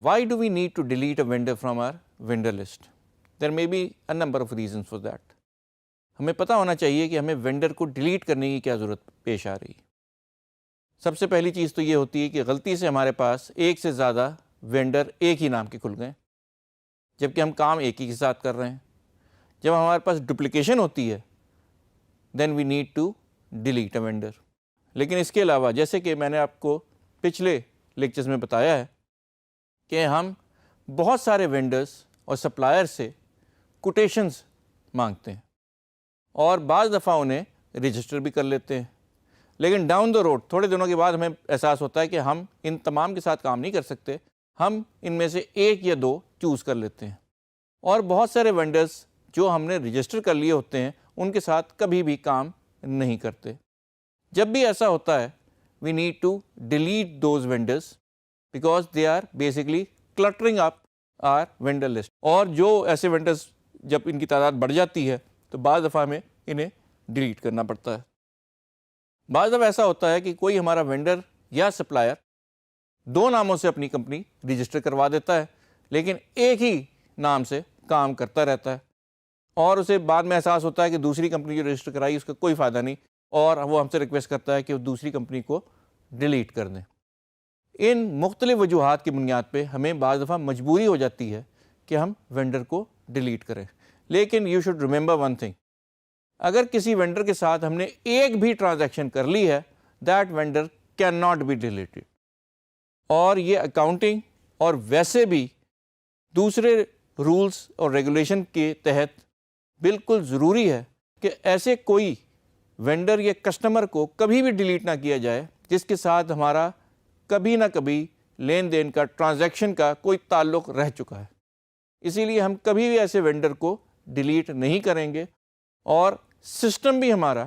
Why do we need to delete a vendor from our vendor list? There may be a number of reasons for that. ہمیں پتہ ہونا چاہیے کہ ہمیں vendor کو delete کرنے کی کیا ضرورت پیش آ رہی ہے. سب سے پہلی چیز تو یہ ہوتی ہے کہ غلطی سے ہمارے پاس ایک سے زیادہ وینڈر ایک ہی نام کے کھل گئے جبکہ ہم کام ایک ہی کے ساتھ کر رہے ہیں. جب ہمارے پاس ڈپلیکیشن ہوتی ہے then we need to delete a vendor. لیکن اس کے علاوہ جیسے کہ میں نے آپ کو پچھلے لیکچرز میں بتایا ہے کہ ہم بہت سارے وینڈرز اور سپلائر سے کوٹیشنز مانگتے ہیں اور بعض دفعہ انہیں رجسٹر بھی کر لیتے ہیں. لیکن ڈاؤن دا روڈ تھوڑے دنوں کے بعد ہمیں احساس ہوتا ہے کہ ہم ان تمام کے ساتھ کام نہیں کر سکتے, ہم ان میں سے ایک یا دو چوز کر لیتے ہیں. اور بہت سارے وینڈرز جو ہم نے رجسٹر کر لیے ہوتے ہیں ان کے ساتھ کبھی بھی کام نہیں کرتے. جب بھی ایسا ہوتا ہے we need to delete those vendors because they are basically cluttering up our vendor list. اور جو ایسے وینڈرز جب ان کی تعداد بڑھ جاتی ہے تو بعض دفعہ ہمیں انہیں ڈیلیٹ کرنا پڑتا ہے. بعض دفعہ ایسا ہوتا ہے کہ کوئی ہمارا وینڈر یا سپلائر دو ناموں سے اپنی کمپنی رجسٹر کروا دیتا ہے لیکن ایک ہی نام سے کام کرتا رہتا ہے اور اسے بعد میں احساس ہوتا ہے کہ دوسری کمپنی جو رجسٹر کرائی اس کا کوئی فائدہ نہیں اور وہ ہم سے ریکویسٹ کرتا ہے کہ وہ دوسری کمپنی کو ڈیلیٹ کر دیں. ان مختلف وجوہات کی بنیاد پہ ہمیں بعض دفعہ مجبوری ہو جاتی ہے کہ ہم وینڈر کو ڈیلیٹ کریں. لیکن you should remember one thing, اگر کسی وینڈر کے ساتھ ہم نے ایک بھی ٹرانزیکشن کر لی ہے that vendor can not be deleted. اور یہ اکاؤنٹنگ اور ویسے بھی دوسرے رولز اور ریگولیشن کے تحت بالکل ضروری ہے کہ ایسے کوئی وینڈر یا کسٹمر کو کبھی بھی ڈیلیٹ نہ کیا جائے جس کے ساتھ ہمارا کبھی نہ کبھی لین دین کا ٹرانزیکشن کا کوئی تعلق رہ چکا ہے. اسی لیے ہم کبھی بھی ایسے وینڈر کو ڈیلیٹ نہیں کریں گے اور سسٹم بھی ہمارا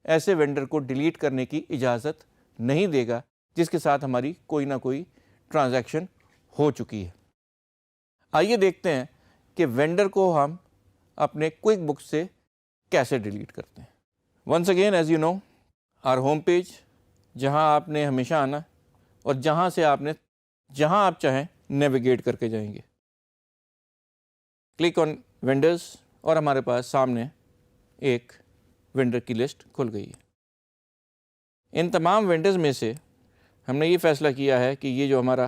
ایسے وینڈر کو ڈیلیٹ کرنے کی اجازت نہیں دے گا جس کے ساتھ ہماری کوئی نہ کوئی ٹرانزیکشن ہو چکی ہے. آئیے دیکھتے ہیں کہ وینڈر کو ہم اپنے کوئک بک سے کیسے ڈیلیٹ کرتے ہیں. Once again as you know our home page, جہاں آپ نے ہمیشہ آنا اور جہاں سے جہاں آپ چاہیں نیویگیٹ کر کے جائیں گے. کلک آن وینڈرز اور ہمارے پاس سامنے ایک وینڈر کی لسٹ کھل گئی ہے. ان تمام وینڈرز میں سے ہم نے یہ فیصلہ کیا ہے کہ یہ جو ہمارا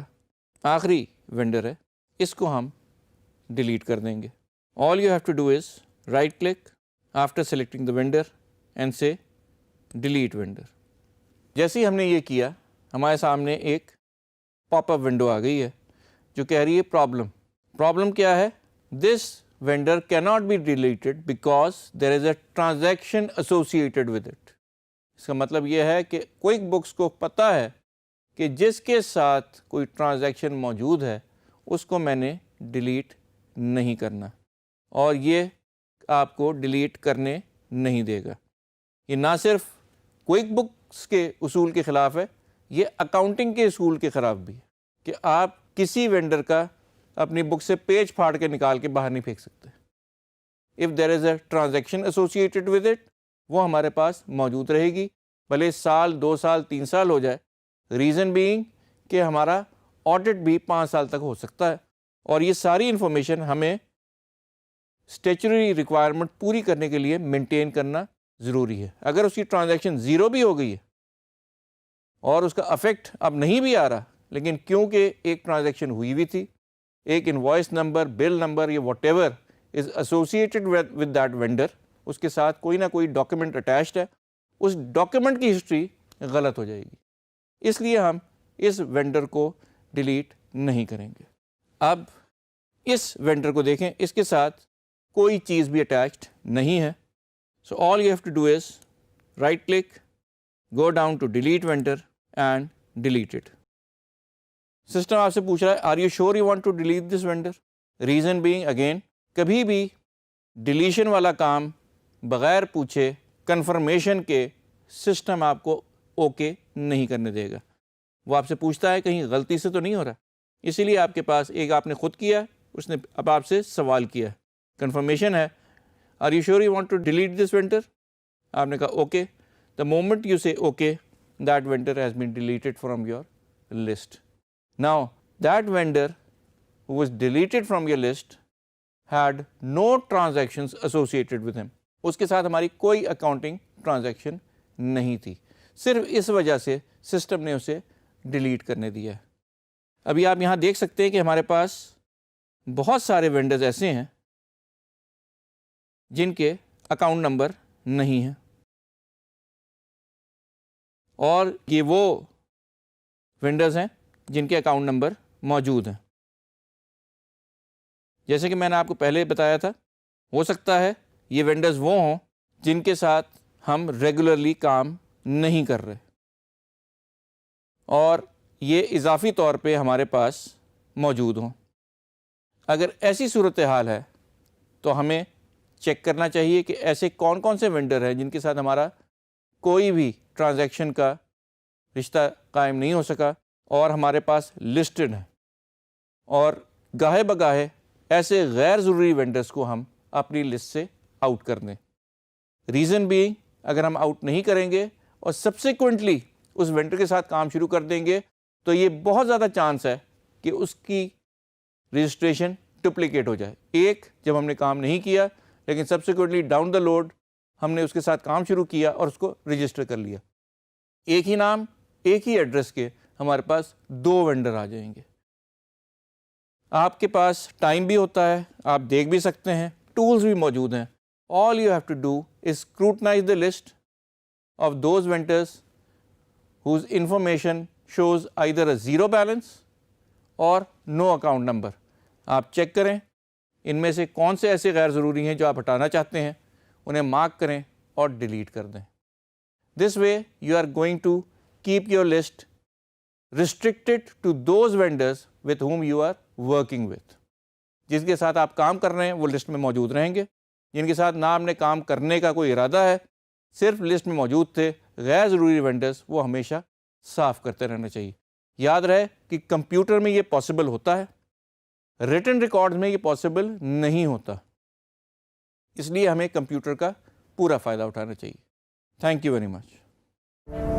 آخری وینڈر ہے اس کو ہم ڈیلیٹ کر دیں گے. All you have to do is right click after selecting the vendor and say delete vendor. جیسے ہی ہم نے یہ کیا ہمارے سامنے ایک پاپ اپ ونڈو آ گئی ہے جو کہہ رہی ہے پرابلم کیا ہے, دس vendor cannot be deleted because there is a transaction associated with it. اس کا مطلب یہ ہے کہ کوئک بکس کو پتہ ہے کہ جس کے ساتھ کوئی ٹرانزیکشن موجود ہے اس کو میں نے ڈیلیٹ نہیں کرنا اور یہ آپ کو ڈیلیٹ کرنے نہیں دے گا. یہ نہ صرف کوئک بکس کے اصول کے خلاف ہے, یہ اکاؤنٹنگ کے اصول کے خلاف بھی ہے کہ آپ کسی وینڈر کا اپنی بک سے پیج پھاڑ کے نکال کے باہر نہیں پھینک سکتے. If there is a transaction associated with it وہ ہمارے پاس موجود رہے گی بھلے سال 2 سال 3 سال ہو جائے. ریزن بینگ کہ ہمارا آڈٹ بھی 5 سال تک ہو سکتا ہے اور یہ ساری انفارمیشن ہمیں اسٹیچوری ریکوائرمنٹ پوری کرنے کے لیے مینٹین کرنا ضروری ہے. اگر اس کی ٹرانزیکشن 0 بھی ہو گئی ہے اور اس کا افیکٹ اب نہیں بھی آ رہا لیکن کیونکہ ایک ٹرانزیکشن ہوئی ہوئی تھی, ایک انوائس نمبر, بل نمبر یا whatever is associated with that vendor, اس کے ساتھ کوئی نہ کوئی ڈاکیومنٹ اٹیچڈ ہے, اس ڈاکیومنٹ کی ہسٹری غلط ہو جائے گی. اس لیے ہم اس وینڈر کو ڈیلیٹ نہیں کریں گے. اب اس وینڈر کو دیکھیں, اس کے ساتھ کوئی چیز بھی اٹیچڈ نہیں ہے. So all you have to do is right click, go down to delete vendor and delete it. System آپ سے پوچھ رہا ہے are you sure you want to delete this vendor. Reason being again کبھی بھی deletion والا کام بغیر پوچھے کنفرمیشن کے سسٹم آپ کو اوکے نہیں کرنے دے گا. وہ آپ سے پوچھتا ہے کہیں غلطی سے تو نہیں ہو رہا, اسی لیے آپ کے پاس ایک آپ نے خود کیا, اس نے اب آپ سے سوال کیا, کنفرمیشن ہے are you sure you want to delete this vendor. آپ نے کہا okay. The moment you say okay that vendor has been deleted from your list. Now that vendor who was deleted from your list had no transactions associated with him. اس کے ساتھ ہماری کوئی accounting transaction نہیں تھی، صرف اس وجہ سے system نے اسے ڈیلیٹ کرنے دیا ہے۔ ابھی آپ یہاں دیکھ سکتے ہیں کہ ہمارے پاس بہت سارے وینڈرز ایسے ہیں جن کے اکاؤنٹ نمبر نہیں ہیں، اور یہ وہ وینڈرز ہیں جن کے اکاؤنٹ نمبر موجود ہیں۔ جیسے کہ میں نے آپ کو پہلے بتایا تھا، ہو سکتا ہے یہ وینڈرز وہ ہوں جن کے ساتھ ہم ریگولرلی کام نہیں کر رہے، اور یہ اضافی طور پہ ہمارے پاس موجود ہوں۔ اگر ایسی صورتحال ہے تو ہمیں چیک کرنا چاہیے کہ ایسے کون کون سے وینڈر ہیں جن کے ساتھ ہمارا کوئی بھی ٹرانزیکشن کا رشتہ قائم نہیں ہو سکا اور ہمارے پاس لسٹڈ ہیں، اور گاہے بگاہے ایسے غیر ضروری وینڈرز کو ہم اپنی لسٹ سے آؤٹ کر دیں۔ ریزن بھی اگر ہم آؤٹ نہیں کریں گے اور سبسیکوینٹلی اس وینڈر کے ساتھ کام شروع کر دیں گے تو یہ بہت زیادہ چانس ہے کہ اس کی رجسٹریشن ڈپلیکیٹ ہو جائے۔ ایک جب ہم نے کام نہیں کیا لیکن سبسیکوینٹلی ڈاؤن دا لوڈ ہم نے اس کے ساتھ کام شروع کیا اور اس کو رجسٹر کر لیا، ایک ہی نام ایک ہی ایڈریس کے ہمارے پاس 2 وینڈر آ جائیں گے۔ آپ کے پاس ٹائم بھی ہوتا ہے، آپ دیکھ بھی سکتے ہیں، ٹولز بھی موجود ہیں۔ All you have to do is scrutinize the list of those vendors whose information shows either a zero balance or no account number. آپ چیک کریں ان میں سے کون سے ایسے غیر ضروری ہیں جو آپ ہٹانا چاہتے ہیں، انہیں مارک کریں اور ڈیلیٹ کر دیں۔ This way you are going to keep your list restricted to those vendors with whom you are working with. جس کے ساتھ آپ کام کر رہے ہیں وہ لسٹ میں موجود رہیں گے، جن کے ساتھ نہ آپ نے کام کرنے کا کوئی ارادہ ہے، صرف لسٹ میں موجود تھے غیر ضروری وینڈرز، وہ ہمیشہ صاف کرتے رہنا چاہیے۔ یاد رہے کہ کمپیوٹر میں یہ پاسبل ہوتا ہے، ریٹن ریکارڈز میں یہ پاسبل نہیں ہوتا، اس لیے ہمیں کمپیوٹر کا پورا فائدہ اٹھانا چاہیے۔ Thank you very much.